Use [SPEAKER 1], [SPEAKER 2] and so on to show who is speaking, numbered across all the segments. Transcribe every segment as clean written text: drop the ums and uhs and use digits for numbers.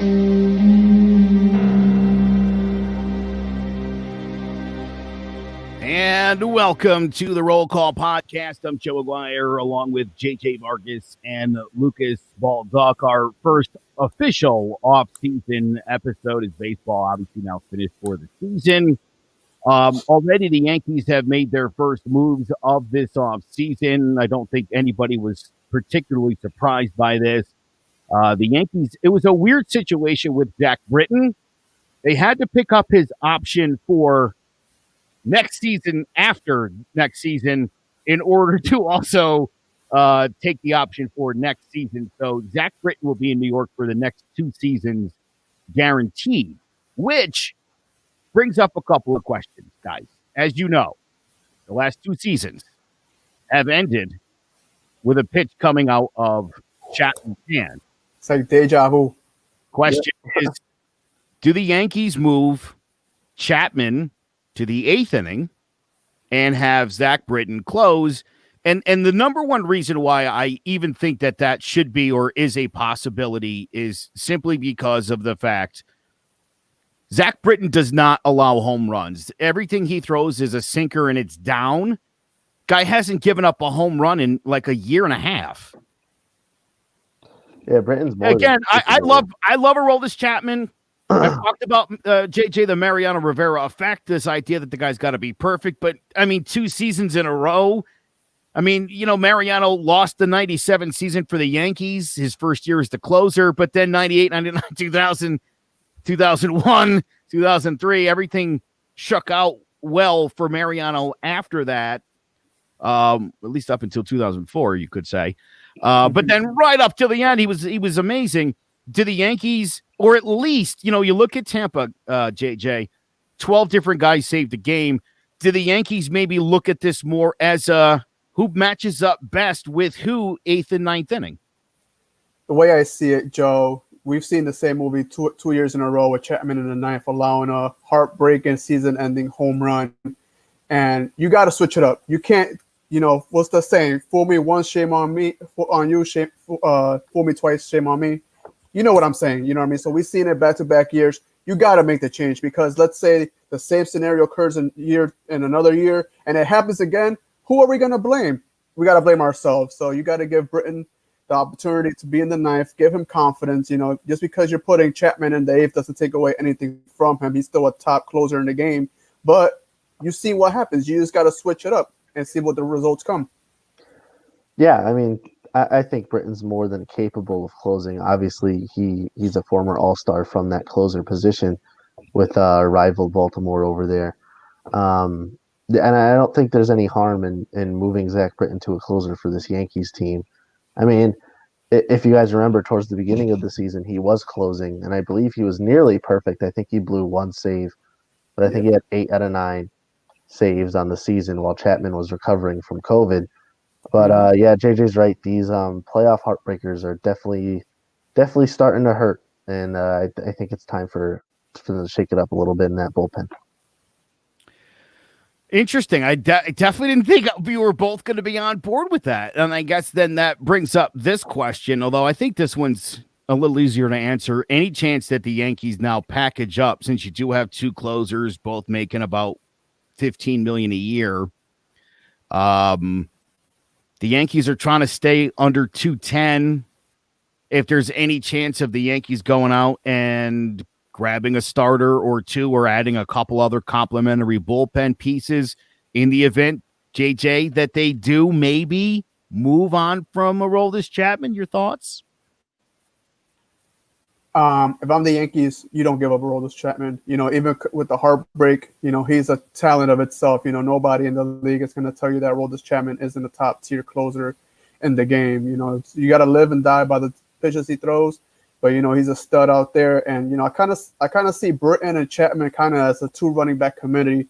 [SPEAKER 1] And welcome to the Roll Call Podcast. I'm Joe Aguirre along with JJ Vargas and Lucas Baldock. Our first official off-season episode is baseball obviously now finished for the season. Already the Yankees have made their first moves of this off-season. I don't think anybody was particularly surprised by this. The Yankees, it was a weird situation with Zack Brittons. They had to pick up his option for next season after next season in order to also take the option for next season. So Zack Brittons will be in New York for the next 2 seasons guaranteed, which brings up a couple of questions, guys. As you know, the last 2 seasons have ended with a pitch coming out of Chapman's hand.
[SPEAKER 2] It's like deja vu.
[SPEAKER 1] Question is, do the Yankees move Chapman to the 8th inning and have Zack Brittons close? And the number one reason why I even think that should be or is a possibility is simply because of the fact Zack Brittons does not allow home runs. Everything he throws is a sinker and it's down. Guy hasn't given up a home run in like a year and a half.
[SPEAKER 3] Yeah, Brittons more
[SPEAKER 1] again. I love Aroldis Chapman. I've talked about JJ the Mariano Rivera effect, this idea that the guy's got to be perfect. But, I mean, 2 seasons in a row. I mean, you know, Mariano lost the 97 season for the Yankees. His first year as the closer. But then 98, 99, 2000, 2001, 2003, everything shook out well for Mariano after that. At least up until 2004, you could say. But then right up to the end, he was amazing. Do the Yankees, or at least, you know, you look at Tampa, JJ, 12 different guys saved the game. Do the Yankees maybe look at this more as who matches up best with who 8th and 9th inning?
[SPEAKER 2] The way I see it, Joe, we've seen the same movie two years in a row with Chapman in the 9th, allowing a heartbreaking season-ending home run. And you got to switch it up. You can't, you know, what's the saying? Fool me once, shame on me. On you, fool me twice, shame on me. You know what I'm saying. You know what I mean? So we've seen it back-to-back years. You got to make the change because let's say the same scenario occurs in another year and it happens again. Who are we going to blame? We got to blame ourselves. So you got to give Brittons the opportunity to be in the 9th, give him confidence. You know, just because you're putting Chapman in the 8th doesn't take away anything from him. He's still a top closer in the game. But you see what happens. You just got to switch it up and see what the results come.
[SPEAKER 3] Yeah, I mean, I think Brittons more than capable of closing. Obviously, he's a former all-star from that closer position with rival Baltimore over there. And I don't think there's any harm in moving Zack Brittons to a closer for this Yankees team. I mean, if you guys remember, towards the beginning of the season, he was closing, and I believe he was nearly perfect. I think he blew 1 save, but I think he had 8 out of 9 saves on the season while Chapman was recovering from COVID. But yeah, JJ's right. These playoff heartbreakers are definitely starting to hurt, and I think it's time for them to shake it up a little bit in that bullpen.
[SPEAKER 1] Interesting. I definitely didn't think we were both going to be on board with that, and I guess then that brings up this question. Although I think this one's a little easier to answer. Any chance that the Yankees now package up, since you do have 2 closers, both making about $15 million a year? The Yankees are trying to stay under 210. If there's any chance of the Yankees going out and grabbing a starter or 2 or adding a couple other complementary bullpen pieces in the event, JJ, that they do maybe move on from Aroldis Chapman, your thoughts?
[SPEAKER 2] If I'm the Yankees, you don't give up Aroldis Chapman. You know, even with the heartbreak, you know, he's a talent of itself. You know, nobody in the league is going to tell you that Aroldis Chapman isn't a top-tier closer in the game. You know, you got to live and die by the pitches he throws. But, you know, he's a stud out there. And, you know, I kind of see Brittons and Chapman kind of as a 2 running back committee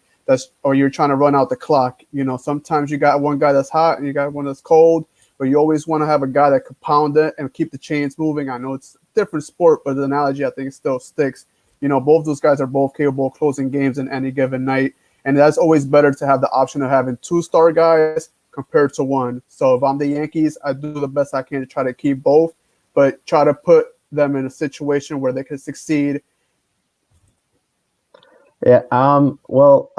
[SPEAKER 2] or you're trying to run out the clock. You know, sometimes you got one guy that's hot and you got one that's cold, but you always want to have a guy that could pound it and keep the chains moving. I know it's a different sport, but the analogy I think still sticks. You know, both those guys are both capable of closing games in any given night. And that's always better to have the option of having 2 star guys compared to 1. So if I'm the Yankees, I do the best I can to try to keep both, but try to put them in a situation where they could succeed?
[SPEAKER 3] Yeah. Well,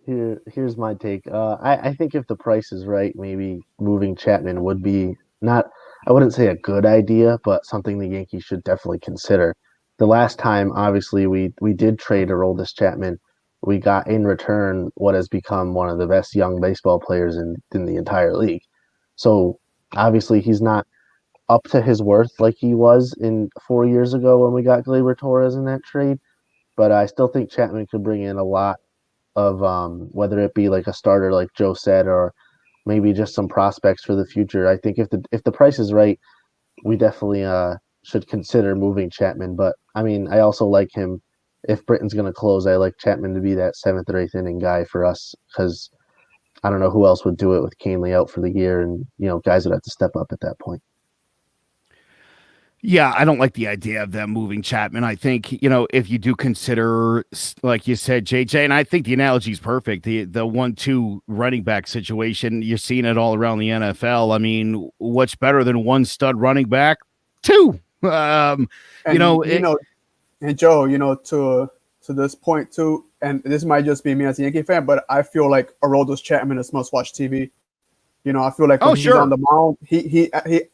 [SPEAKER 3] here's my take. I think if the price is right, maybe moving Chapman would be not. I wouldn't say a good idea, but something the Yankees should definitely consider. The last time, obviously, we did trade Aroldis Chapman. We got in return what has become one of the best young baseball players in the entire league. So obviously, he's not up to his worth like he was in 4 years ago when we got Gleyber Torres in that trade. But I still think Chapman could bring in a lot of whether it be like a starter, like Joe said, or maybe just some prospects for the future. I think if the price is right, we definitely should consider moving Chapman. But I mean, I also like him. If Britton's going to close, I like Chapman to be that seventh or eighth inning guy for us because I don't know who else would do it with Canely out for the year, and guys would have to step up at that point.
[SPEAKER 1] Yeah, I don't like the idea of them moving Chapman. I think, if you do consider, like you said, JJ, and I think the analogy is perfect, the 1-2 running back situation, you're seeing it all around the NFL. I mean, what's better than one stud running back? Two.
[SPEAKER 2] And Joe, to this point too, and this might just be me as a Yankee fan, but I feel like Aroldis Chapman is must-watch TV. I feel like when he's on the mound, he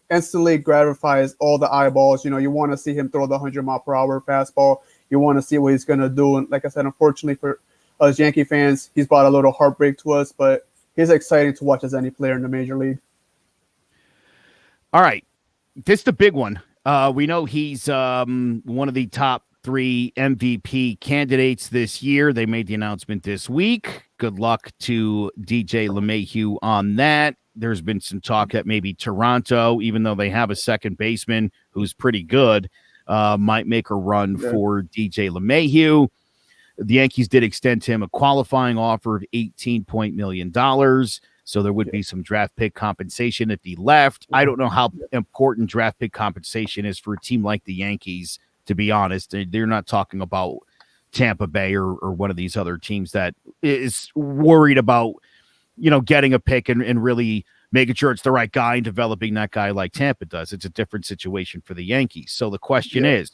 [SPEAKER 2] instantly gratifies all the eyeballs. You want to see him throw the 100-mile-per-hour fastball. You want to see what he's going to do. And like I said, unfortunately for us Yankee fans, he's brought a little heartbreak to us, but he's exciting to watch as any player in the major league.
[SPEAKER 1] All right. This is the big one. We know he's one of the top 3 MVP candidates this year. They made the announcement this week. Good luck to DJ LeMahieu on that. There's been some talk that maybe Toronto, even though they have a second baseman who's pretty good, might make a run for DJ LeMahieu. The Yankees did extend him a qualifying offer of $18 million. So there would be some draft pick compensation if he left. I don't know how important draft pick compensation is for a team like the Yankees, to be honest. They're not talking about Tampa Bay or one of these other teams that is worried about, getting a pick and really making sure it's the right guy and developing that guy like Tampa does. It's a different situation for the Yankees. So the question is,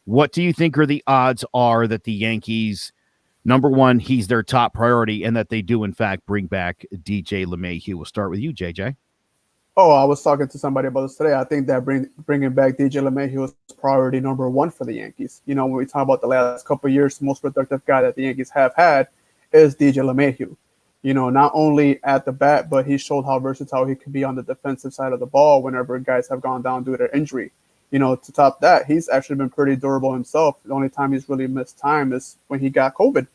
[SPEAKER 1] what do you think are the odds are that the Yankees, number one, he's their top priority, and that they do, in fact, bring back DJ LeMahieu? We'll start with you, JJ.
[SPEAKER 2] Oh, I was talking to somebody about this today. I think that bringing back DJ LeMahieu is priority number one for the Yankees. When we talk about the last couple of years, the most productive guy that the Yankees have had is DJ LeMahieu. Not only at the bat, but he showed how versatile he could be on the defensive side of the ball whenever guys have gone down due to injury. To top that, he's actually been pretty durable himself. The only time he's really missed time is when he got COVID.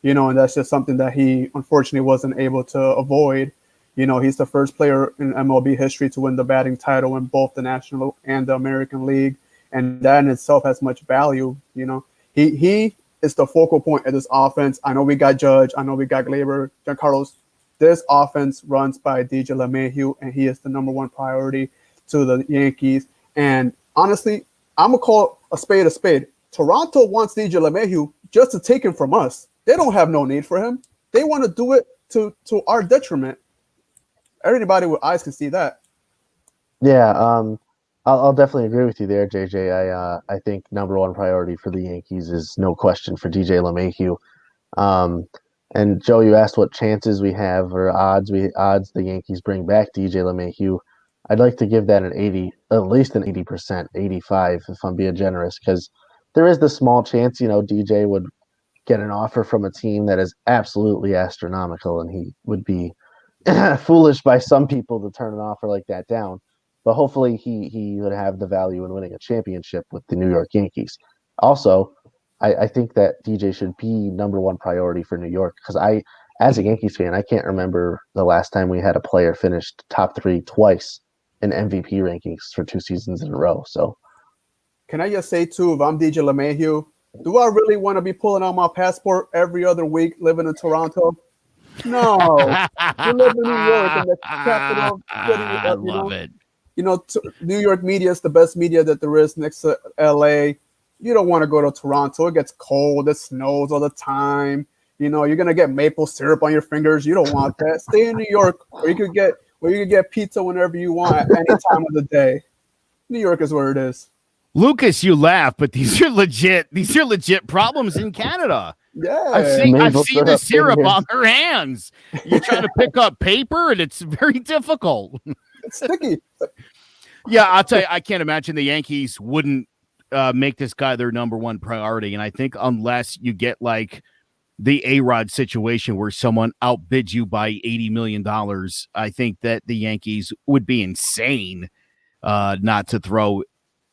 [SPEAKER 2] And that's just something that he unfortunately wasn't able to avoid. He's the first player in MLB history to win the batting title in both the National and the American League. And that in itself has much value. He is the focal point of this offense. I know we got Judge. I know we got Gleyber, Giancarlo. This offense runs by DJ LeMahieu, and he is the number one priority to the Yankees. And honestly, I'm going to call a spade a spade. Toronto wants DJ LeMahieu just to take him from us. They don't have no need for him. They want to do it to our detriment. Everybody with eyes can see that.
[SPEAKER 3] Yeah, I'll definitely agree with you there, JJ. I think number one priority for the Yankees is no question for DJ LeMahieu. And Joe, you asked what chances we have or odds the Yankees bring back DJ LeMahieu. I'd like to give that at least an 80%, 85 if I'm being generous, because there is the small chance, DJ would get an offer from a team that is absolutely astronomical, and he would be foolish by some people to turn an offer like that down. But hopefully he would have the value in winning a championship with the New York Yankees. Also, I think that DJ should be number one priority for New York, because as a Yankees fan, I can't remember the last time we had a player finished top 3 twice in MVP rankings for 2 seasons in a row. So,
[SPEAKER 2] can I just say too, if I'm DJ LeMahieu, do I really want to be pulling out my passport every other week living in Toronto? No, you live in New York, in the capital city.
[SPEAKER 1] I love it.
[SPEAKER 2] New York media is the best media that there is next to LA. You don't want to go to Toronto. It gets cold. It snows all the time. You're going to get maple syrup on your fingers. You don't want that. Stay in New York where you could get pizza whenever you want at any time of the day. New York is where it is.
[SPEAKER 1] Lucas, you laugh, but these are legit. These are legit problems in Canada.
[SPEAKER 2] Yeah,
[SPEAKER 1] I've seen the syrup on their hands. You're trying to pick up paper, and it's very difficult.
[SPEAKER 2] it's sticky.
[SPEAKER 1] Yeah, I'll tell you, I can't imagine the Yankees wouldn't make this guy their number one priority. And I think unless you get like the A-Rod situation where someone outbids you by $80 million, I think that the Yankees would be insane not to throw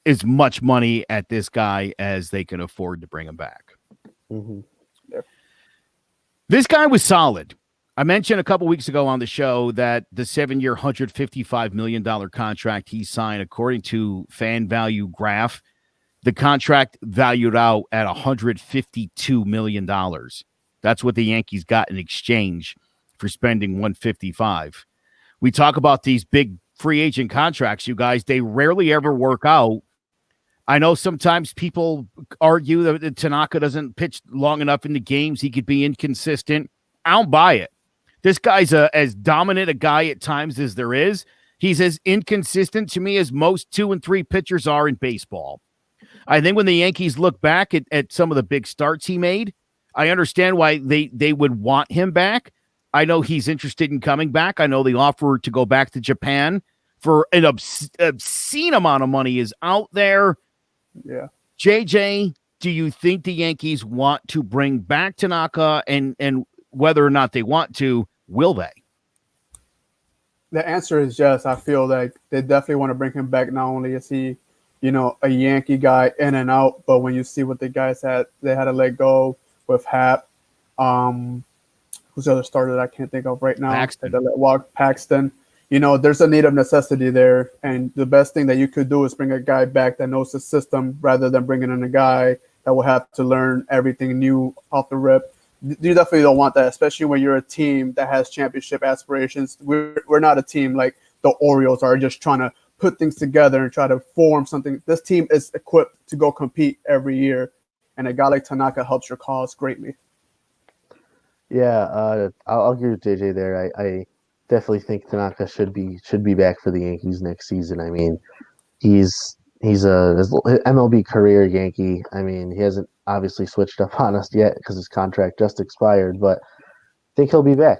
[SPEAKER 1] as much money at this guy as they can afford to bring him back.
[SPEAKER 3] Mm-hmm.
[SPEAKER 2] Yep.
[SPEAKER 1] This guy was solid. I mentioned a couple weeks ago on the show that the 7-year, $155 million contract he signed, according to Fan Value Graph, the contract valued out at $152 million. That's what the Yankees got in exchange for spending $155. We talk about these big free agent contracts, you guys. They rarely ever work out. I know sometimes people argue that Tanaka doesn't pitch long enough in the games. He could be inconsistent. I don't buy it. This guy's as dominant a guy at times as there is. He's as inconsistent to me as most 2 and 3 pitchers are in baseball. I think when the Yankees look back at some of the big starts he made, I understand why they would want him back. I know he's interested in coming back. I know the offer to go back to Japan for an obscene amount of money is out there.
[SPEAKER 2] Yeah.
[SPEAKER 1] JJ, do you think the Yankees want to bring back Tanaka, and whether or not they want to, will they?
[SPEAKER 2] The answer is yes. I feel like they definitely want to bring him back. Not only is he, a Yankee guy in and out, but when you see what the guys they had to let go with Happ. Who's the other starter that I can't think of right now?
[SPEAKER 1] Paxton.
[SPEAKER 2] They let walk Paxton. There's a need of necessity there, and the best thing that you could do is bring a guy back that knows the system rather than bringing in a guy that will have to learn everything new off the rip. You definitely don't want that, especially when you're a team that has championship aspirations. We're not a team like the Orioles are, just trying to put things together and try to form something. This team is equipped to go compete every year, and a guy like Tanaka helps your cause greatly.
[SPEAKER 3] Yeah, I'll agree with JJ there. I definitely think Tanaka should be back for the Yankees next season. I mean, he's a MLB career Yankee. I mean, he hasn't obviously switched up on us yet because his contract just expired, but I think he'll be back.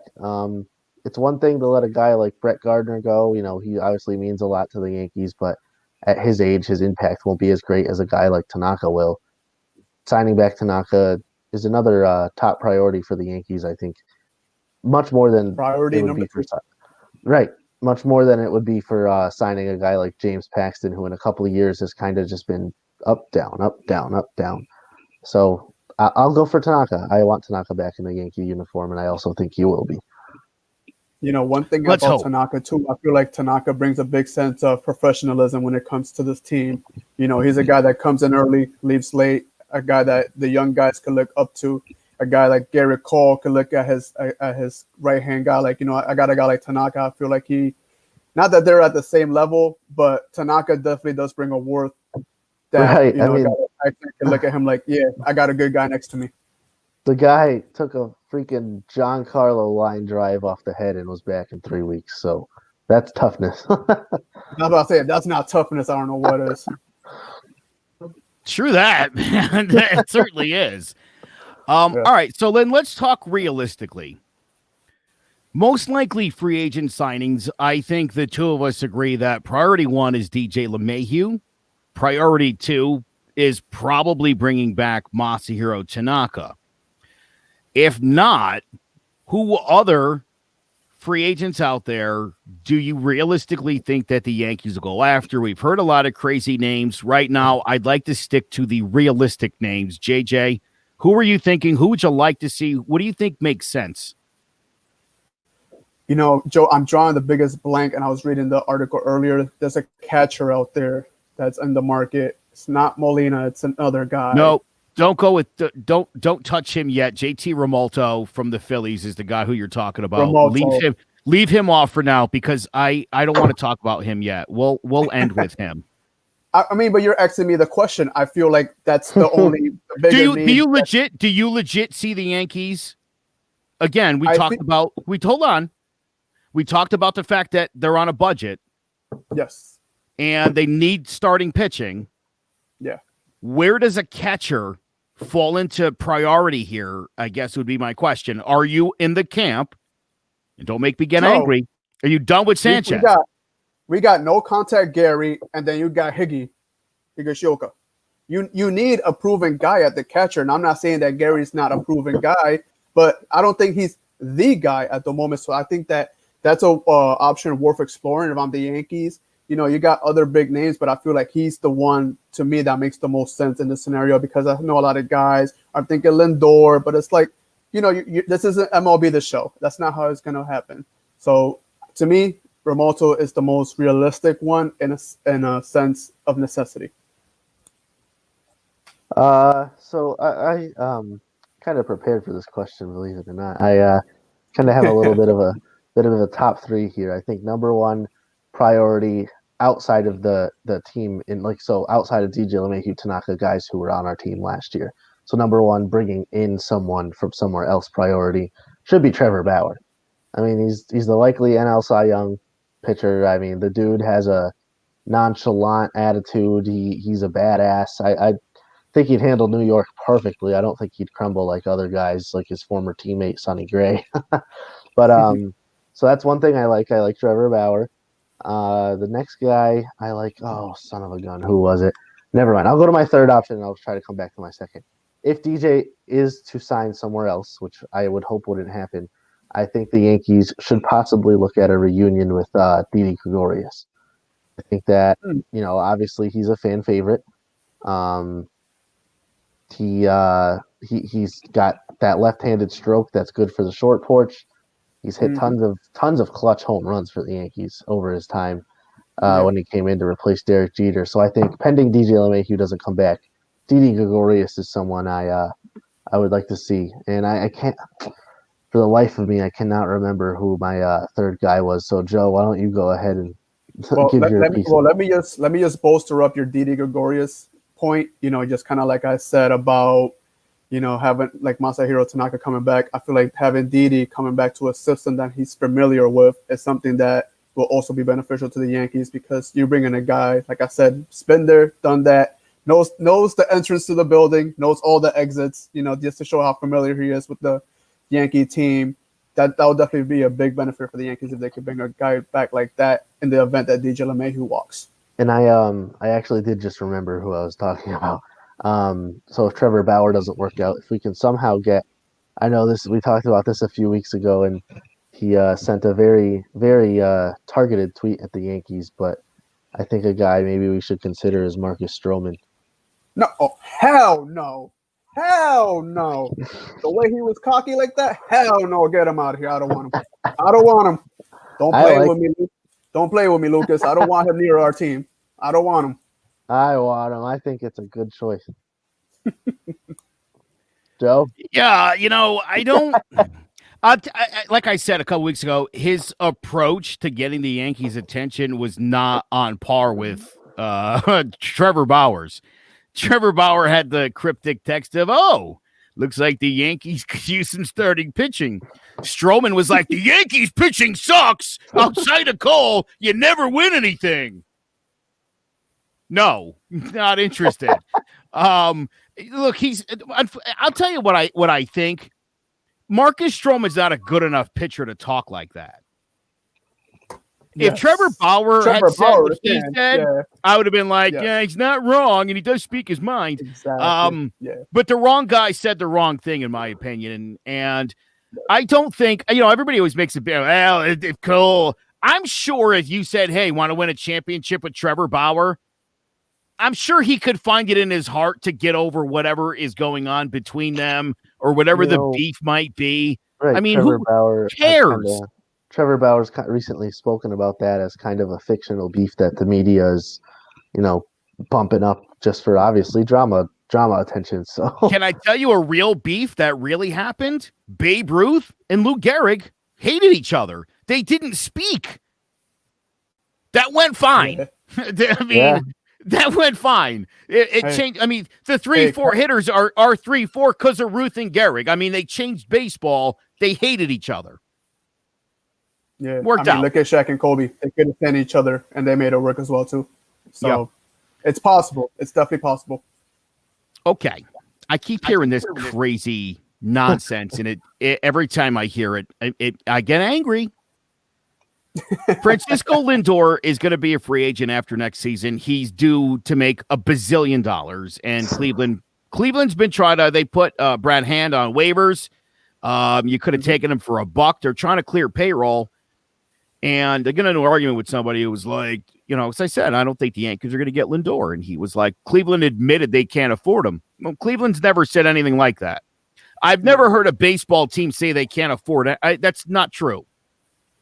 [SPEAKER 3] It's one thing to let a guy like Brett Gardner go. He obviously means a lot to the Yankees, but at his age, his impact won't be as great as a guy like Tanaka will. Signing back Tanaka is another top priority for the Yankees, I think. Much more than
[SPEAKER 2] priority number 3.
[SPEAKER 3] Right. Much more than it would be for signing a guy like James Paxton, who in a couple of years has kind of just been up, down, up, down, up, down. So I'll go for Tanaka. I want Tanaka back in the Yankee uniform, and I also think he will be.
[SPEAKER 2] One thing about Tanaka, too, I feel like Tanaka brings a big sense of professionalism when it comes to this team. He's a guy that comes in early, leaves late, a guy that the young guys can look up to. A guy like Garrett Cole could look at his right-hand guy. Like, I got a guy like Tanaka. I feel like not that they're at the same level, but Tanaka definitely does bring a worth that,
[SPEAKER 3] right.
[SPEAKER 2] I can look at him like, yeah, I got a good guy next to me.
[SPEAKER 3] The guy took a freaking Giancarlo line drive off the head and was back in 3 weeks. So that's toughness.
[SPEAKER 2] I was about to say, if that's not toughness, I don't know what is.
[SPEAKER 1] True that. That certainly is. All right, so then let's talk realistically. Most likely free agent signings, I think the two of us agree that priority 1 is DJ LeMahieu. Priority 2 is probably bringing back Masahiro Tanaka. If not, who other free agents out there do you realistically think that the Yankees will go after? We've heard a lot of crazy names. Right now, I'd like to stick to the realistic names. JJ, who are you thinking? Who would you like to see? What do you think makes sense?
[SPEAKER 2] Joe, I'm drawing the biggest blank, and I was reading the article earlier. There's a catcher out there that's in the market. It's not Molina. It's another guy.
[SPEAKER 1] No, don't go with don't touch him yet. JT Realmuto from the Phillies is the guy who you're talking about. Leave him off for now because I don't want to talk about him yet. We'll end with him.
[SPEAKER 2] I mean, but you're asking me the question. I feel like that's the only bigger
[SPEAKER 1] do you legit see the Yankees? Again, we talked about the fact that they're on a budget.
[SPEAKER 2] Yes.
[SPEAKER 1] And they need starting pitching.
[SPEAKER 2] Yeah.
[SPEAKER 1] Where does a catcher fall into priority here, I guess would be my question. Are you in the camp, and don't make me get angry, are you done with Sanchez?
[SPEAKER 2] We got no contact Gary, and then you got Higashioka. You need a proven guy at the catcher, and I'm not saying that Gary's not a proven guy, but I don't think he's the guy at the moment. So I think that's a option worth exploring if I'm the Yankees. You got other big names, but I feel like he's the one to me that makes the most sense in this scenario because I know a lot of guys are thinking Lindor, but it's like, this isn't MLB The Show. That's not how it's going to happen. So to me, Realmuto is the most realistic one in a sense of necessity.
[SPEAKER 3] So I kind of prepared for this question, believe it or not. I kind of have a little bit of a top three here. I think number one priority outside of the team outside of DJ LeMahieu, Tanaka, guys who were on our team last year. So number one, bringing in someone from somewhere else priority should be Trevor Bauer. I mean, he's the likely NL Cy Young pitcher. I mean, the dude has a nonchalant attitude. He's a badass. I think he'd handle New York perfectly. I don't think he'd crumble like other guys, like his former teammate Sonny Gray. But so that's one thing I like. I like Trevor Bauer. The next guy I like, oh, son of a gun, who was it? Never mind. I'll go to my third option and I'll try to come back to my second. If DJ is to sign somewhere else, which I would hope wouldn't happen, I think the Yankees should possibly look at a reunion with Didi Gregorius. I think that, obviously he's a fan favorite. He's got that left-handed stroke that's good for the short porch. He's hit tons of clutch home runs for the Yankees over his time when he came in to replace Derek Jeter. So I think pending DJ LeMahieu doesn't come back, Didi Gregorius is someone I would like to see. And I can't, for the life of me, I cannot remember who my third guy was. So Joe, why don't you go ahead and give your piece?
[SPEAKER 2] Let me just bolster up your Didi Gregorius point. Just kind of like I said about having like Masahiro Tanaka coming back. I feel like having Didi coming back to a system that he's familiar with is something that will also be beneficial to the Yankees because you bring in a guy, like I said, been there, done that, knows the entrance to the building, knows all the exits, just to show how familiar he is with the Yankee team. That would definitely be a big benefit for the Yankees if they could bring a guy back like that in the event that DJ LeMahieu walks.
[SPEAKER 3] And I actually did just remember who I was talking about. So if Trevor Bauer doesn't work out, if we can somehow get, I know this, we talked about this a few weeks ago, and he sent a very, very targeted tweet at the Yankees, but I think a guy maybe we should consider is Marcus Stroman.
[SPEAKER 2] No, hell no. Hell no. The way he was cocky like that, hell no, get him out of here. I don't want him. Don't play with me, Lucas. I don't want him near our team. I don't want him.
[SPEAKER 3] I want him. I think it's a good choice. Joe?
[SPEAKER 1] Yeah, I don't. Like I said a couple weeks ago, his approach to getting the Yankees' attention was not on par with Trevor Bauer's. Trevor Bauer had the cryptic text of, looks like the Yankees could use some starting pitching. Stroman was like, the Yankees pitching sucks. Outside of Cole, you never win anything. No, not interested. Look, I'll tell you what I think. Marcus Stroman's not a good enough pitcher to talk like that. Yes. If Trevor Bauer had said what he said, I would have been like, he's not wrong, and he does speak his mind. Exactly. But the wrong guy said the wrong thing, in my opinion. And I don't think, everybody always makes a big, if Cole, I'm sure if you said, hey, want to win a championship with Trevor Bauer, I'm sure he could find it in his heart to get over whatever is going on between them or whatever the beef might be.
[SPEAKER 3] Right,
[SPEAKER 1] I mean,
[SPEAKER 3] Trevor
[SPEAKER 1] who
[SPEAKER 3] Bauer
[SPEAKER 1] cares?
[SPEAKER 3] Trevor Bauer's recently spoken about that as kind of a fictional beef that the media is, bumping up just for obviously drama attention. So
[SPEAKER 1] can I tell you a real beef that really happened? Babe Ruth and Lou Gehrig hated each other. They didn't speak. That went fine. I mean, that went fine. It changed. I mean, the 3-4 hitters are 3-4 because of Ruth and Gehrig. I mean, they changed baseball. They hated each other.
[SPEAKER 2] Yeah,
[SPEAKER 1] worked out.
[SPEAKER 2] Look at Shaq and Kobe. They couldn't stand each other, and they made it work as well too. So, It's possible. It's definitely possible.
[SPEAKER 1] Okay. I keep hearing this crazy nonsense, and it every time I hear it, I get angry. Francisco Lindor is going to be a free agent after next season. He's due to make $1 billion, and Cleveland's been trying to. They put Brad Hand on waivers. You could have taken him for $1. They're trying to clear payroll, and they're going to have an argument with somebody who was like, as I said, I don't think the Yankees are going to get Lindor, and he was like, Cleveland admitted they can't afford him. Well, Cleveland's never said anything like that. I've never heard a baseball team say they can't afford it. That's not true.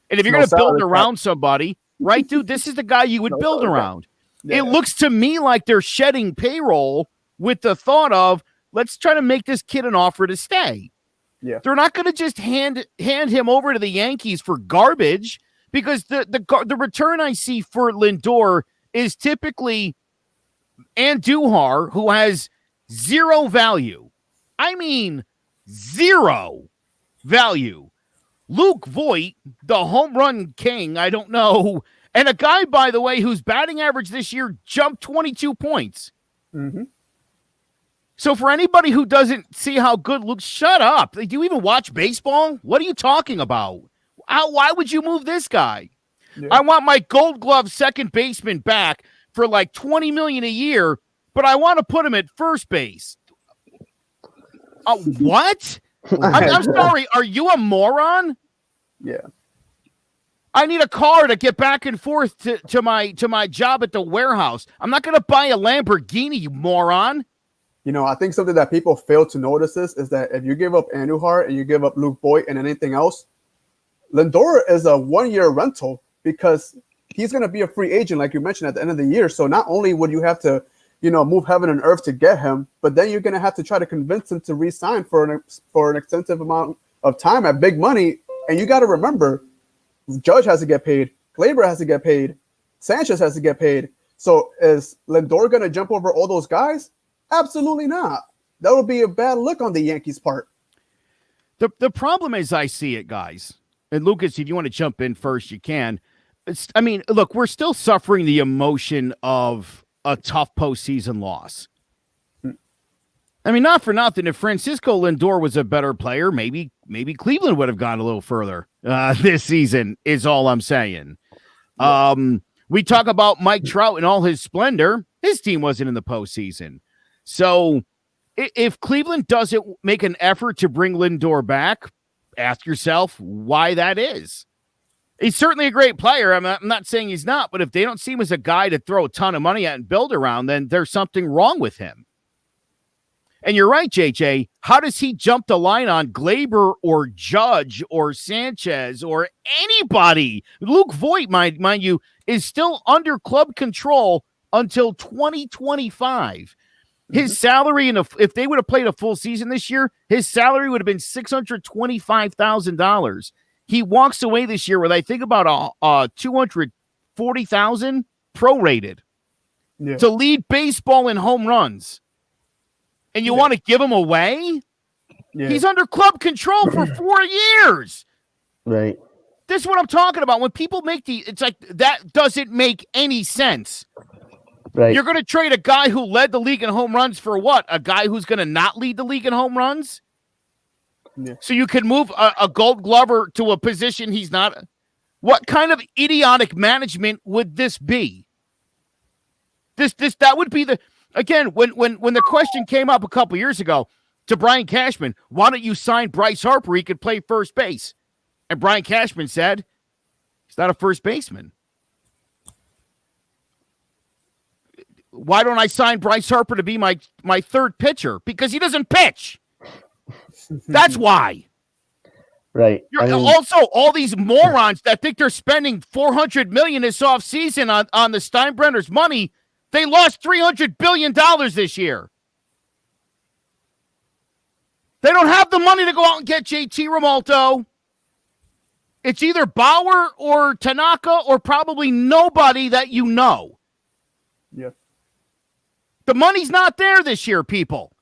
[SPEAKER 1] And if you're going to build around somebody, right, dude, this is the guy you would build around. Yeah. It looks to me like they're shedding payroll with the thought of, let's try to make this kid an offer to stay.
[SPEAKER 2] Yeah.
[SPEAKER 1] They're not going to just hand him over to the Yankees for garbage, because the return I see for Lindor is typically Andujar, who has zero value. I mean, zero value. Luke Voit, the home run king, I don't know. And a guy, by the way, whose batting average this year jumped 22 points.
[SPEAKER 2] Mm-hmm.
[SPEAKER 1] So for anybody who doesn't see how good Luke, shut up. Do you even watch baseball? What are you talking about? Why would you move this guy? Yeah. I want my Gold Glove second baseman back for like $20 million a year, but I want to put him at first base. What? I'm sorry. Are you a moron?
[SPEAKER 2] Yeah.
[SPEAKER 1] I need a car to get back and forth to my job at the warehouse. I'm not going to buy a Lamborghini, you moron.
[SPEAKER 2] I think something that people fail to notice is that if you give up Andujar and you give up Luke Voit and anything else, Lindor is a 1-year rental, because he's going to be a free agent, like you mentioned, at the end of the year. So not only would you have to, move heaven and earth to get him, but then you're going to have to try to convince him to re-sign for an extensive amount of time at big money. And you got to remember, Judge has to get paid, Gleyber has to get paid, Sanchez has to get paid. So is Lindor going to jump over all those guys? Absolutely not. That would be a bad look on the Yankees' part.
[SPEAKER 1] The problem is, I see it, guys. And Lucas, if you want to jump in first, you can. Look, we're still suffering the emotion of a tough postseason loss. Not for nothing. If Francisco Lindor was a better player, maybe Cleveland would have gone a little further this season, is all I'm saying. We talk about Mike Trout in all his splendor. His team wasn't in the postseason. So if Cleveland doesn't make an effort to bring Lindor back, ask yourself why that is. He's certainly a great player. I'm not saying he's not, but if they don't see him as a guy to throw a ton of money at and build around, then there's something wrong with him. And you're right, JJ. How does he jump the line on Gleyber or Judge or Sanchez or anybody? Luke Voit, mind you, is still under club control until 2025. His salary, if they would have played a full season this year, his salary would have been $625,000. He walks away this year with, I think, about $240,000 prorated to lead baseball in home runs. And you want to give him away? Yeah. He's under club control for 4 years.
[SPEAKER 3] Right.
[SPEAKER 1] This is what I'm talking about. When people make it's like, that doesn't make any sense.
[SPEAKER 3] Right.
[SPEAKER 1] You're going to trade a guy who led the league in home runs for what? A guy who's going to not lead the league in home runs? Yeah. So you can move a Gold Glover to a position he's not. What kind of idiotic management would this be? That would be the. Again, when the question came up a couple years ago to Brian Cashman, why don't you sign Bryce Harper? He could play first base. And Brian Cashman said, he's not a first baseman. Why don't I sign Bryce Harper to be my third pitcher? Because he doesn't pitch. That's why.
[SPEAKER 3] Right.
[SPEAKER 1] Also, all these morons that think they're spending $400 million this offseason on the Steinbrenner's money, they lost $300 billion this year. They don't have the money to go out and get JT Realmuto. It's either Bauer or Tanaka or probably nobody that you know.
[SPEAKER 2] Yeah.
[SPEAKER 1] The money's not there this year, people.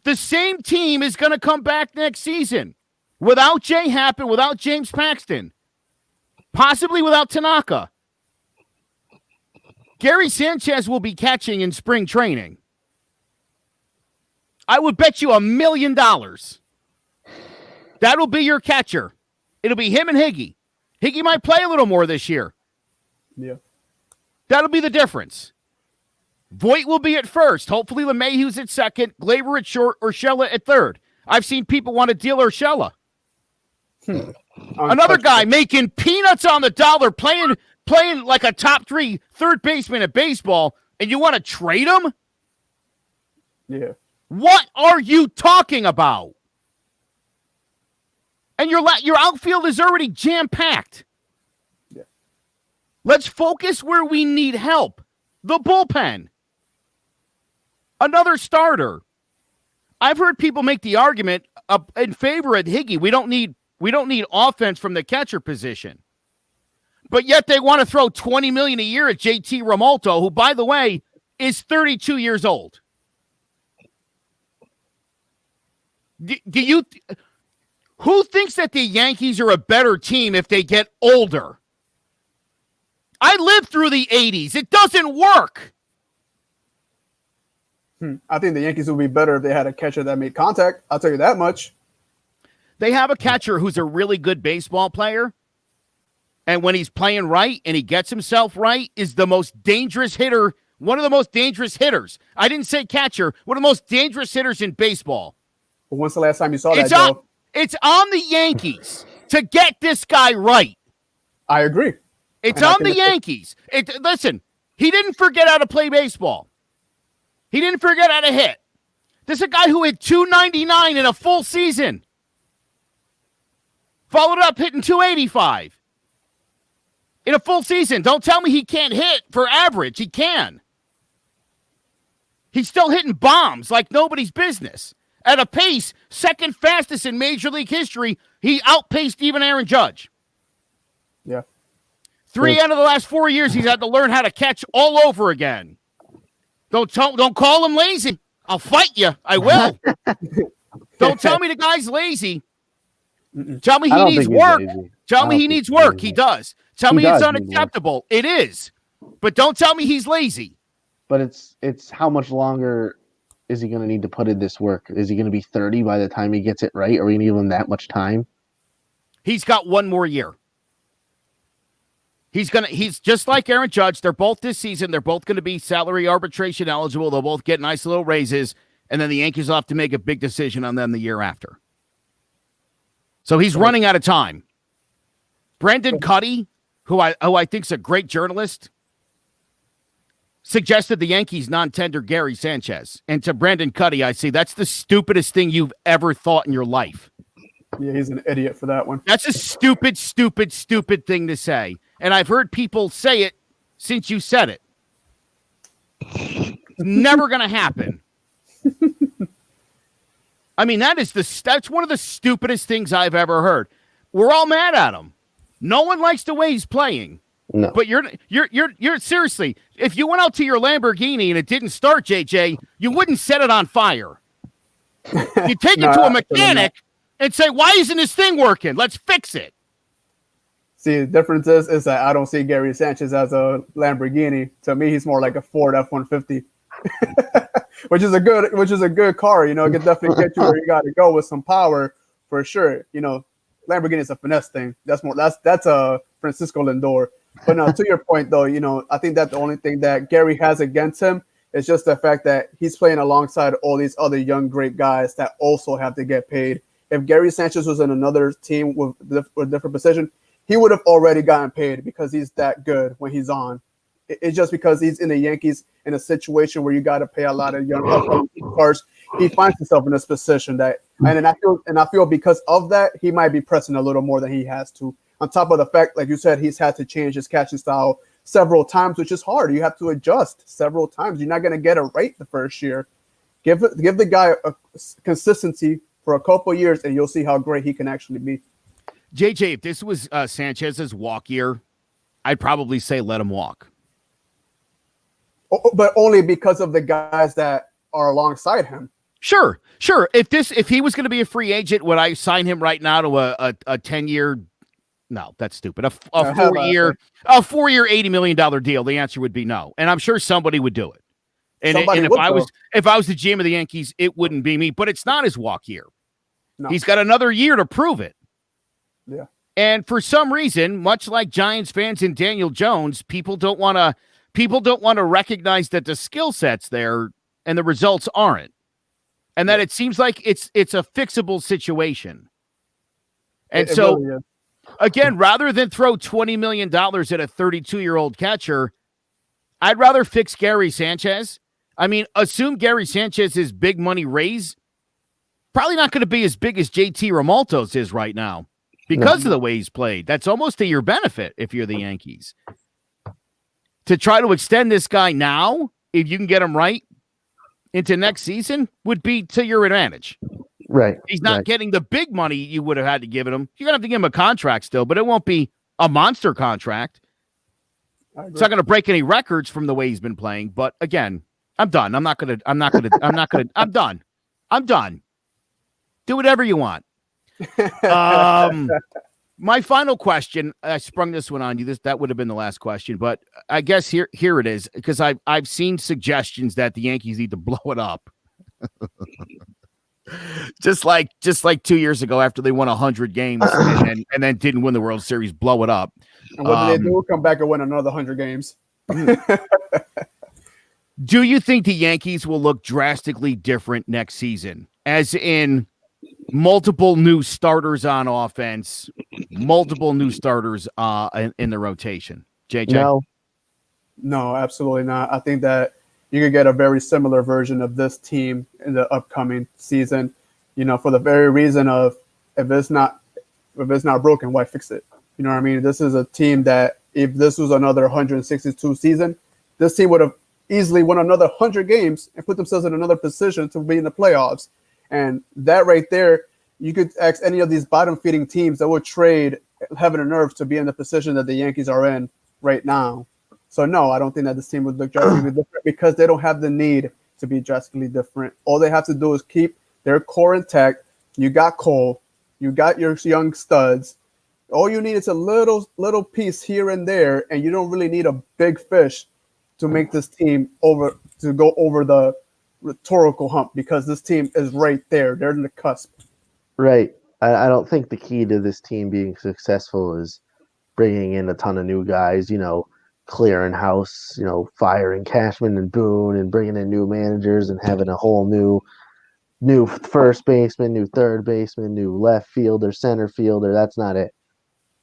[SPEAKER 1] The same team is going to come back next season without Jay Happ and without James Paxton, possibly without Tanaka. Gary Sanchez will be catching in spring training. I would bet you $1 million. That'll be your catcher. It'll be him and Higgy. Higgy might play a little more this year.
[SPEAKER 2] Yeah.
[SPEAKER 1] That'll be the difference. Voit will be at first. Hopefully LeMahieu's at second, Glaber at short, Urshela at third. I've seen people want to deal Urshela. Another guy making peanuts on the dollar, playing like a top 3 third baseman at baseball, and you want to trade him?
[SPEAKER 2] Yeah.
[SPEAKER 1] What are you talking about? And your outfield is already jam-packed.
[SPEAKER 2] Yeah.
[SPEAKER 1] Let's focus where we need help. The bullpen. Another starter. I've heard people make the argument in favor of Higgy. We don't need offense from the catcher position. But yet they want to throw $20 million a year at JT Realmuto, who, by the way, is 32 years old. Who thinks that the Yankees are a better team if they get older? I lived through the 80s. It doesn't work.
[SPEAKER 2] I think the Yankees would be better if they had a catcher that made contact. I'll tell you that much.
[SPEAKER 1] They have a catcher who's a really good baseball player, and when he's playing right and he gets himself right, is the most dangerous hitter, one of the most dangerous hitters. I didn't say catcher, one of the most dangerous hitters in baseball.
[SPEAKER 2] But when's the last time you saw that, Joe?
[SPEAKER 1] It's on the Yankees to get this guy right.
[SPEAKER 2] I agree.
[SPEAKER 1] It's on the Yankees. Listen, he didn't forget how to play baseball. He didn't forget how to hit. This is a guy who hit .299 in a full season. Followed up hitting .285 in a full season. Don't tell me he can't hit for average. He can. He's still hitting bombs like nobody's business. At a pace, second fastest in Major League history, he outpaced even Aaron Judge.
[SPEAKER 2] Yeah.
[SPEAKER 1] 3 out of the last 4 years, he's had to learn how to catch all over again. Don't call him lazy. I'll fight you. I will. Don't tell me the guy's lazy. Tell me he needs work. Tell me he needs work. He does. Tell me it's unacceptable. It is. But don't tell me he's lazy.
[SPEAKER 3] But it's how much longer is he going to need to put in this work? Is he going to be 30 by the time he gets it right? Are we going to give him that much time?
[SPEAKER 1] He's got 1 more year. He's just like Aaron Judge. They're both this season. They're both going to be salary arbitration eligible. They'll both get nice little raises, and then the Yankees will have to make a big decision on them the year after. So he's running out of time. Brendan Cuddy, who I think is a great journalist, suggested the Yankees non-tender Gary Sanchez. And to Brendan Cuddy, I see that's the stupidest thing you've ever thought in your life.
[SPEAKER 2] Yeah, he's an idiot for that one.
[SPEAKER 1] That's a stupid, stupid, stupid thing to say. And I've heard people say it since you said it. It's never going to happen. I mean, that's one of the stupidest things I've ever heard. We're all mad at him. No one likes the way he's playing.
[SPEAKER 3] No.
[SPEAKER 1] But you're seriously, if you went out to your Lamborghini and it didn't start, JJ, you wouldn't set it on fire. You take it to a mechanic and say, why isn't this thing working? Let's fix it.
[SPEAKER 2] See, the difference is that I don't see Gary Sanchez as a Lamborghini. To me, he's more like a Ford F-150, which is a good car. You know, it can definitely get you where you got to go with some power for sure. You know, Lamborghini is a finesse thing. That's a Francisco Lindor. But now, to your point, though, you know, I think that the only thing that Gary has against him is just the fact that he's playing alongside all these other young, great guys that also have to get paid. If Gary Sanchez was in another team with a different position, he would have already gotten paid because he's that good when he's on. It's just because he's in the Yankees in a situation where you got to pay a lot of young cars. He finds himself in this position and I feel because of that, he might be pressing a little more than he has to. On top of the fact, like you said, he's had to change his catching style several times, which is hard. You have to adjust several times. You're not going to get it right the first year. Give the guy a consistency for a couple of years, and you'll see how great he can actually be.
[SPEAKER 1] JJ, if this was Sanchez's walk year, I'd probably say let him walk.
[SPEAKER 2] But only because of the guys that are alongside him.
[SPEAKER 1] Sure. If he was going to be a free agent, would I sign him right now to a 10-year, No, that's stupid. A
[SPEAKER 2] How about
[SPEAKER 1] four-year, $80 million deal. The answer would be no, and I'm sure somebody would do it. And
[SPEAKER 2] Somebody
[SPEAKER 1] if
[SPEAKER 2] would,
[SPEAKER 1] I was
[SPEAKER 2] though.
[SPEAKER 1] if I was the GM of the Yankees, it wouldn't be me. But it's not his walk year.
[SPEAKER 2] No.
[SPEAKER 1] He's got another year to prove it.
[SPEAKER 2] Yeah.
[SPEAKER 1] And for some reason, much like Giants fans and Daniel Jones, people don't want to recognize that the skill set's there and the results aren't. And that it seems like it's a fixable situation. And so,
[SPEAKER 2] really is.
[SPEAKER 1] again, rather than throw $20 million at a 32-year-old catcher, I'd rather fix Gary Sanchez. I mean, assume Gary Sanchez's big money raise probably not going to be as big as JT Realmuto's is right now because of the way he's played. That's almost to your benefit if you're the Yankees. To try to extend this guy now, if you can get him right into next season, would be to your advantage.
[SPEAKER 3] Right.
[SPEAKER 1] He's not getting the big money you would have had to give him. You're going to have to give him a contract still, but it won't be a monster contract. It's not going to break any records from the way he's been playing. But again, I'm done. I'm done. I'm done. Do whatever you want. My final question, I sprung this one on you. That would have been the last question, but I guess here it is, because I've seen suggestions that the Yankees need to blow it up. just like 2 years ago after they won 100 games and then didn't win the World Series, blow it up.
[SPEAKER 2] And what did they do? Come back and win another 100 games.
[SPEAKER 1] Do you think the Yankees will look drastically different next season? As in multiple new starters on offense, multiple new starters in the rotation? JJ?
[SPEAKER 2] No, absolutely not. I think that you could get a very similar version of this team in the upcoming season, for the very reason of if it's not broken, why fix it? You know what I mean? This is a team that if this was another 162 season, this team would have easily won another 100 games and put themselves in another position to be in the playoffs. And that right there, you could ask any of these bottom-feeding teams that would trade heaven and earth to be in the position that the Yankees are in right now. So, no, I don't think that this team would look drastically different because they don't have the need to be drastically different. All they have to do is keep their core intact. You got Cole. You got your young studs. All you need is a little piece here and there, and you don't really need a big fish to make this team go over the rhetorical hump, because this team is right there. They're in the cusp.
[SPEAKER 3] Right. I don't think the key to this team being successful is bringing in a ton of new guys, clearing house, firing Cashman and Boone and bringing in new managers and having a whole new first baseman, new third baseman, new left fielder, center fielder. That's not it.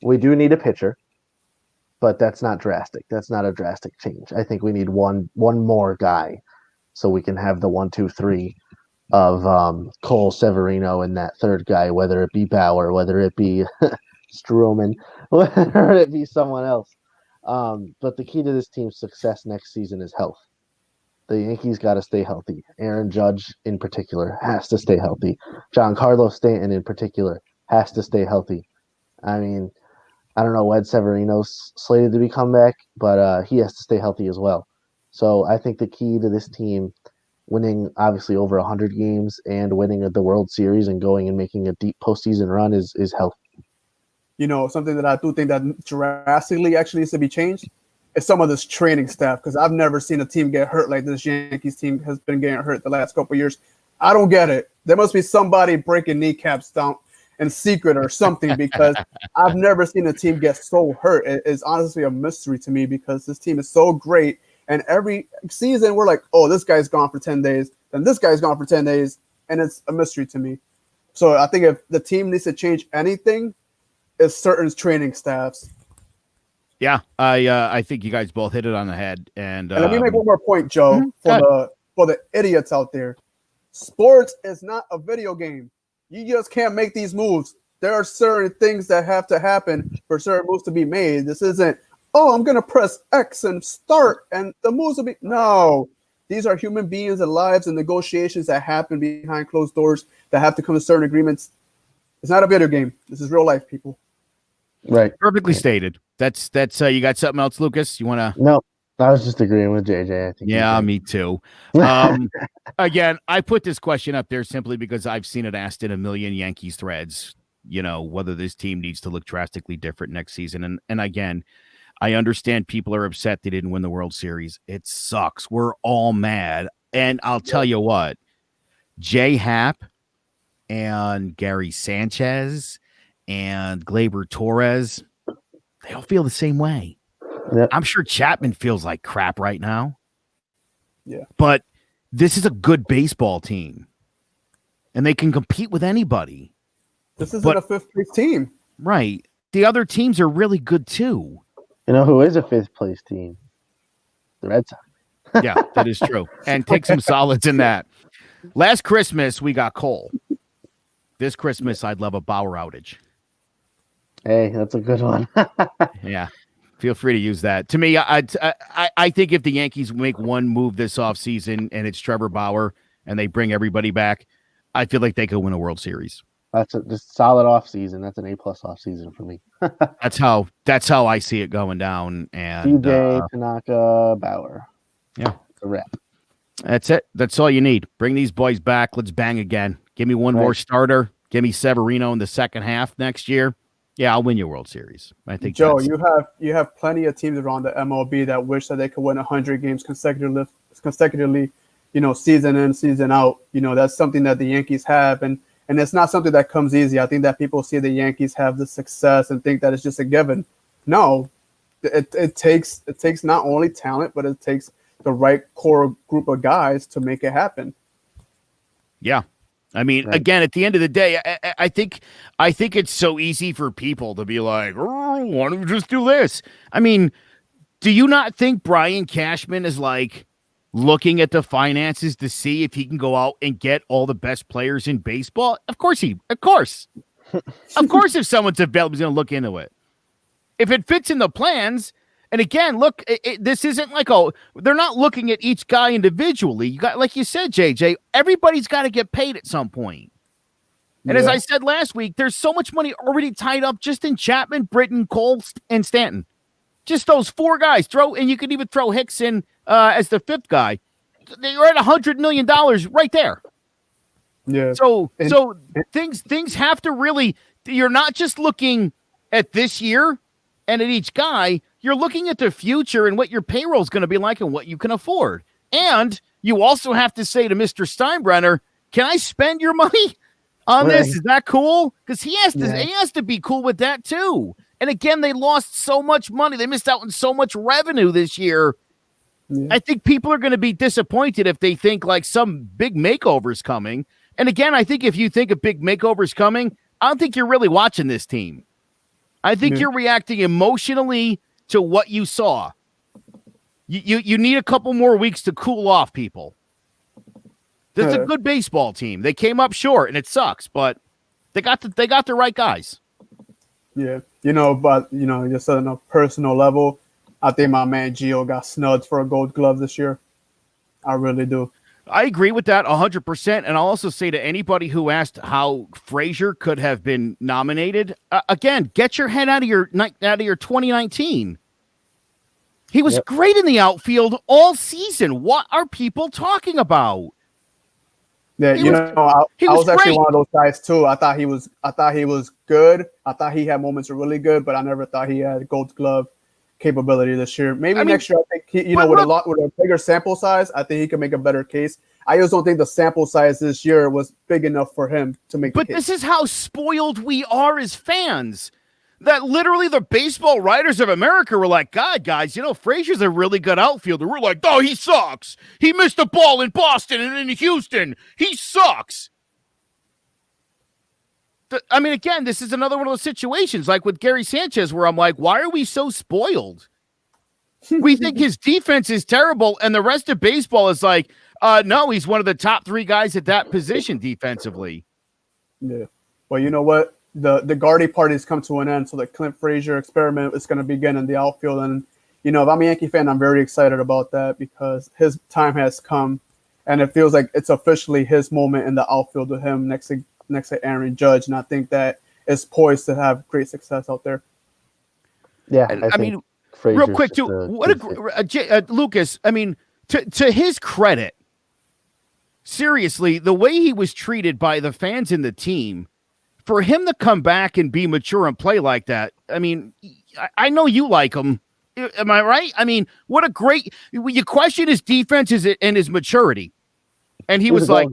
[SPEAKER 3] We do need a pitcher, but that's not drastic. That's not a drastic change. I think we need one more guy so we can have the 1, 2, 3 of Cole, Severino, and that third guy, whether it be Bauer, whether it be Stroman, whether it be someone else. But the key to this team's success next season is health. The Yankees got to stay healthy. Aaron Judge, in particular, has to stay healthy. Giancarlo Stanton, in particular, has to stay healthy. I mean, I don't know when Severino's slated to be come back, but he has to stay healthy as well. So I think the key to this team winning obviously over 100 games and winning at the World Series and going and making a deep postseason run is health.
[SPEAKER 2] Something that I do think that drastically actually needs to be changed is some of this training staff, because I've never seen a team get hurt like this Yankees team has been getting hurt the last couple of years. I don't get it. There must be somebody breaking kneecaps down in secret or something, because I've never seen a team get so hurt. It's honestly a mystery to me, because this team is so great. And every season we're like, oh, this guy's gone for 10 days. Then this guy's gone for 10 days. And it's a mystery to me. So I think if the team needs to change anything, it's certain training staffs.
[SPEAKER 1] Yeah, I think you guys both hit it on the head. And
[SPEAKER 2] let me make one more point, Joe, for the idiots out there. Sports is not a video game. You just can't make these moves. There are certain things that have to happen for certain moves to be made. This isn't, oh, I'm going to press X and start, and the moves will be. No. These are human beings and lives and negotiations that happen behind closed doors that have to come to certain agreements. It's not a video game. This is real life, people.
[SPEAKER 3] Right.
[SPEAKER 1] Perfectly stated. That's you got something else, Lucas? You want to?
[SPEAKER 3] No, I was just agreeing with JJ. I think.
[SPEAKER 1] Yeah, me too. Again, I put this question up there simply because I've seen it asked in a million Yankees threads. whether this team needs to look drastically different next season. And again, I understand people are upset they didn't win the World Series. It sucks. We're all mad. And I'll tell you what, Jay Happ and Gary Sanchez and Gleyber Torres, they all feel the same way.
[SPEAKER 3] Yep.
[SPEAKER 1] I'm sure Chapman feels like crap right now.
[SPEAKER 2] Yeah.
[SPEAKER 1] But this is a good baseball team. And they can compete with anybody.
[SPEAKER 2] This isn't a fifth-place team.
[SPEAKER 1] Right. The other teams are really good too.
[SPEAKER 3] You know who is a fifth-place team? The Red Sox.
[SPEAKER 1] Yeah, that is true. And take some solids in that. Last Christmas, we got Cole. This Christmas, I'd love a Bauer outage.
[SPEAKER 3] Hey, that's a good one.
[SPEAKER 1] Yeah. Feel free to use that. To me, I think if the Yankees make one move this offseason and it's Trevor Bauer and they bring everybody back, I feel like they could win a World Series.
[SPEAKER 3] That's a just solid offseason. That's an A+ offseason for me.
[SPEAKER 1] That's how I see it going down. And
[SPEAKER 3] DJ, Tanaka, Bauer.
[SPEAKER 1] Yeah.
[SPEAKER 3] It's a wrap.
[SPEAKER 1] That's it. That's all you need. Bring these boys back. Let's bang again. Give me one more starter. Give me Severino in the second half next year. Yeah, I'll win your World Series. I think,
[SPEAKER 2] Joe, you have plenty of teams around the MLB that wish that they could win 100 games consecutively, season in, season out. That's something that the Yankees have, and it's not something that comes easy. I think that people see the Yankees have the success and think that it's just a given. No, it takes not only talent, but it takes the right core group of guys to make it happen.
[SPEAKER 1] Yeah. I mean, again, at the end of the day, I think it's so easy for people to be like, oh, why don't we just do this? I mean, do you not think Brian Cashman is like looking at the finances to see if he can go out and get all the best players in baseball? Of course. Of course, if someone's available, he's going to look into it. If it fits in the plans. And again, look, this isn't like, they're not looking at each guy individually. You got, like you said, JJ, everybody's got to get paid at some point. And as I said last week, there's so much money already tied up just in Chapman, Britton, Cole, and Stanton. Just those four guys. And you could even throw Hicks in as the fifth guy. You're at $100 million right there.
[SPEAKER 2] Yeah.
[SPEAKER 1] So things have to really, you're not just looking at this year and at each guy. You're looking at the future and what your payroll is going to be like and what you can afford. And you also have to say to Mr. Steinbrenner, can I spend your money on this? Is that cool? Because he has to be cool with that too. And again, they lost so much money. They missed out on so much revenue this year. Yeah. I think people are going to be disappointed if they think like some big makeover is coming. And again, I think if you think a big makeover is coming, I don't think you're really watching this team. I think you're reacting emotionally to what you saw. You need a couple more weeks to cool off, people. That's a good baseball team. They came up short, and it sucks, but they got the right guys.
[SPEAKER 2] Yeah, just on a personal level, I think my man Gio got snubbed for a Gold Glove this year. I really do.
[SPEAKER 1] I agree with that 100%. And I'll also say to anybody who asked how Frazier could have been nominated, again, get your head out of your 2019. He was great in the outfield all season. What are people talking about?
[SPEAKER 2] Yeah, I was actually one of those guys too. I thought he was good. I thought he had moments of really good, but I never thought he had Gold Glove capability this year. Maybe next year, I think with a bigger sample size, I think he can make a better case. I just don't think the sample size this year was big enough for him to make.
[SPEAKER 1] But this is how spoiled we are as fans. That literally the baseball writers of America were like, God, guys, Frazier's a really good outfielder. We're like, oh, he sucks. He missed a ball in Boston and in Houston. He sucks. I mean, again, this is another one of those situations like with Gary Sanchez where I'm like, why are we so spoiled? We think his defense is terrible, and the rest of baseball is like, no, he's one of the top three guys at that position defensively.
[SPEAKER 2] Yeah. Well, you know what? The Gardy party has come to an end, so the Clint Frazier experiment is going to begin in the outfield. And, if I'm a Yankee fan, I'm very excited about that because his time has come, and it feels like it's officially his moment in the outfield with him next to Aaron Judge. And I think that is poised to have great success out there.
[SPEAKER 3] Yeah.
[SPEAKER 1] I mean, Frazier's real quick, too, Lucas, I mean, to his credit, seriously, the way he was treated by the fans and the team, for him to come back and be mature and play like that, I mean, I know you like him. Am I right? I mean, what a great – you question his defense and his maturity. And he was like,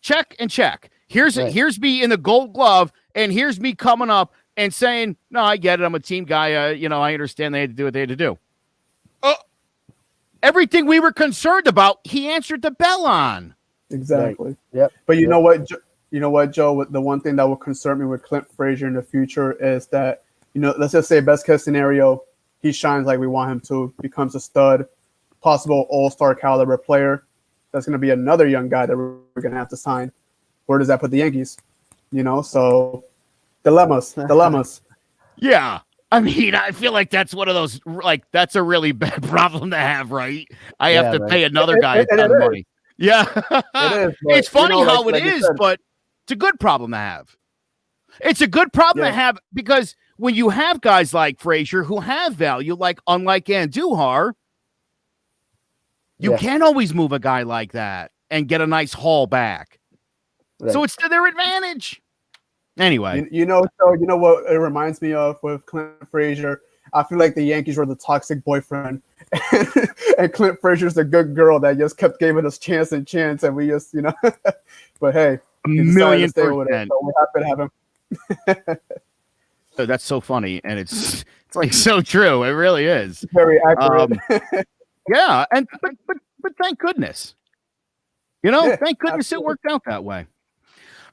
[SPEAKER 1] check, and check. Here's me in the Gold Glove, and here's me coming up and saying, no, I get it. I'm a team guy. I understand they had to do what they had to do. Everything we were concerned about, he answered the bell on.
[SPEAKER 2] Exactly.
[SPEAKER 3] Right. Yep.
[SPEAKER 2] But you know what, Joe? The one thing that will concern me with Clint Frazier in the future is that, let's just say best case scenario, he shines like we want him to, becomes a stud, possible all-star caliber player. That's going to be another young guy that we're going to have to sign. Where does that put the Yankees? So dilemmas.
[SPEAKER 1] Yeah. I mean, I feel like that's one of those, that's a really bad problem to have, right? I have to pay another guy a ton of money. Yeah.
[SPEAKER 2] It is,
[SPEAKER 1] it's funny how it is, but it's a good problem to have. It's a good problem to have because when you have guys like Frazier who have value, unlike Andujar, you can't always move a guy like that and get a nice haul back. Right. So it's to their advantage. Anyway.
[SPEAKER 2] So what it reminds me of with Clint Frazier? I feel like the Yankees were the toxic boyfriend. And Clint Frazier's the good girl that just kept giving us chance, and we just, But hey, he decided to stay with it, so we're happy to have him.
[SPEAKER 1] That's so funny, and it's so true. It really is
[SPEAKER 2] very accurate.
[SPEAKER 1] Yeah, and but thank goodness, thank goodness it worked out that way.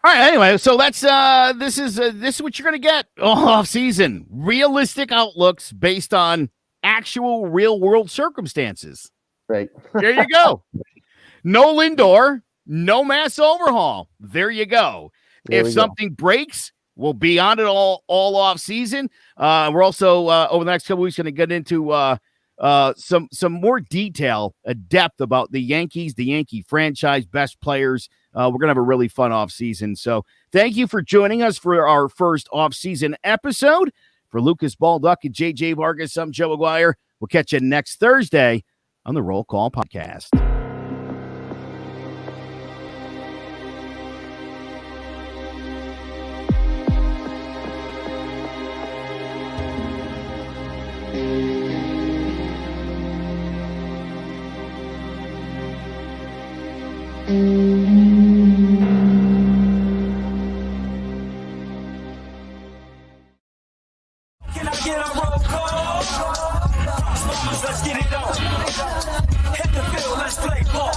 [SPEAKER 1] All right, anyway, so that's this is what you're gonna get all off season. Realistic outlooks based on actual real world circumstances.
[SPEAKER 3] Right.
[SPEAKER 1] There you go. No Lindor, no mass overhaul. There you go. If something breaks, we'll be on it all off season. We're also over the next couple weeks going to get into some more detail, depth about the Yankees, the Yankee franchise, best players. We're going to have a really fun off season. So thank you for joining us for our first off season episode. For Lucas Balduck and JJ Vargas, I'm Joe Aguirre. We'll catch you next Thursday on the Roll Call Podcast.
[SPEAKER 4] Can I get a roll call? Let's get it on. Hit the field, let's play ball.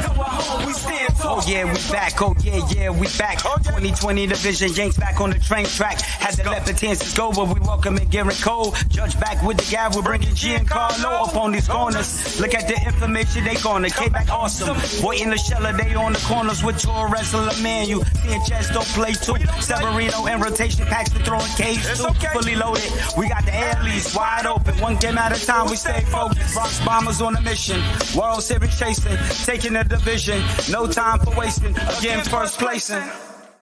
[SPEAKER 4] Go home, we stand tall. Oh yeah, we back. Oh yeah, we back. 2020 division, Yanks back on the train track. Had to let the chances go, but we welcome in Garrett Cole. Judge back with the guy, we're bringing Giancarlo up on these corners. Look at the information they gonna came back awesome. Boy in the shelter, they on the corners with Torres and LeManuel. Sanchez don't play too. Severino in rotation, Paxton throwing K's too. Fully loaded, we got the airlies wide open. One game at a time, we stay focused. Bronx Bombers on a mission. World Series chasing, taking the division. No time for wasting. Again, first placing.